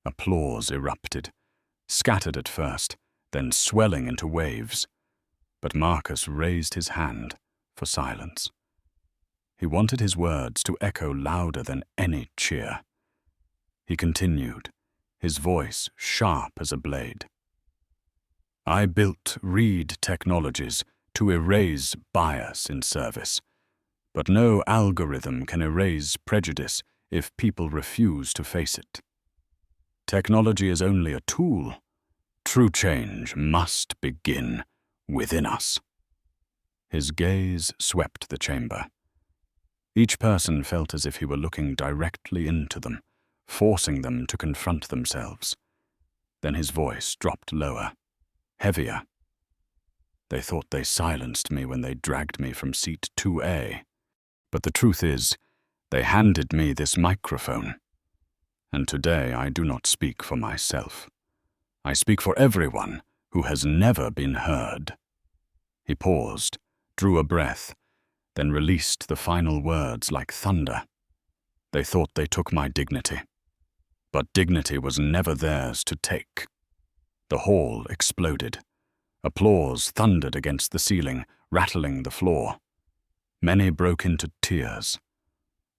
Applause erupted, scattered at first, then swelling into waves. But Marcus raised his hand for silence. He wanted his words to echo louder than any cheer. He continued, his voice sharp as a blade. I built Reed Technologies to erase bias in service, but no algorithm can erase prejudice if people refuse to face it. Technology is only a tool. True change must begin within us. His gaze swept the chamber. Each person felt as if he were looking directly into them, forcing them to confront themselves. Then his voice dropped lower, heavier. They thought they silenced me when they dragged me from seat 2A. But the truth is, they handed me this microphone. And today I do not speak for myself. I speak for everyone who has never been heard. He paused, drew a breath, then released the final words like thunder. They thought they took my dignity. But dignity was never theirs to take. The hall exploded. Applause thundered against the ceiling, rattling the floor. Many broke into tears.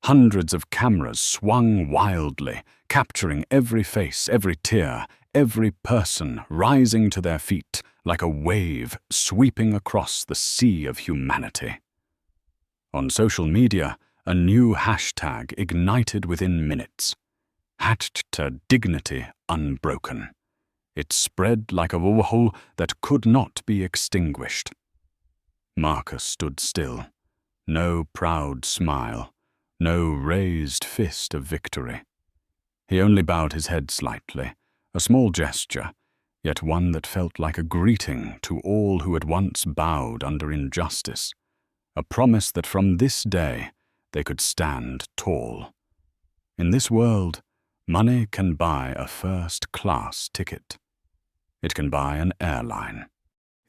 Hundreds of cameras swung wildly, capturing every face, every tear, every person rising to their feet like a wave sweeping across the sea of humanity. On social media, a new hashtag ignited within minutes. #dignity unbroken. It spread like a whirlpool that could not be extinguished. Marcus stood still. No proud smile, no raised fist of victory. He only bowed his head slightly, a small gesture, yet one that felt like a greeting to all who had once bowed under injustice, a promise that from this day they could stand tall. In this world, money can buy a first-class ticket. It can buy an airline.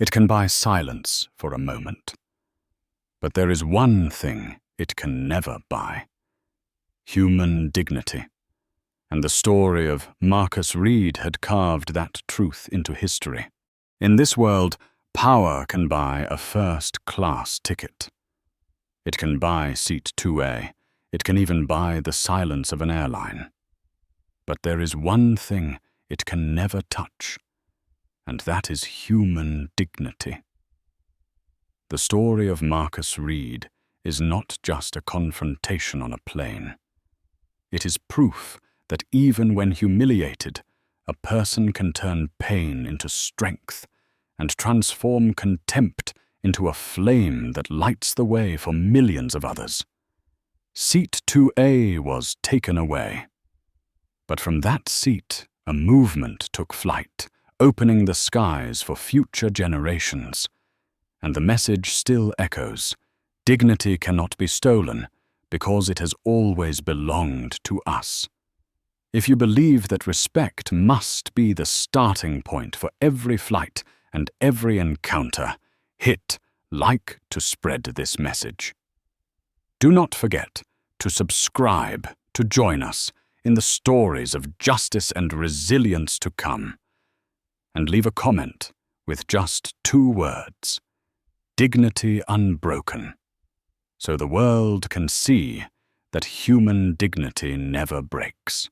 It can buy silence for a moment. But there is one thing it can never buy: human dignity. And the story of Marcus Reed had carved that truth into history. In this world, power can buy a first-class ticket. It can buy seat 2A. It can even buy the silence of an airline. But there is one thing it can never touch, and that is human dignity. The story of Marcus Reed is not just a confrontation on a plane. It is proof that even when humiliated, a person can turn pain into strength and transform contempt into a flame that lights the way for millions of others. Seat 2A was taken away. But from that seat, a movement took flight, opening the skies for future generations. And the message still echoes: dignity cannot be stolen because it has always belonged to us. If you believe that respect must be the starting point for every flight and every encounter, hit like to spread this message. Do not forget to subscribe to join us in the stories of justice and resilience to come. And leave a comment with just 2 words: dignity unbroken, so the world can see that human dignity never breaks.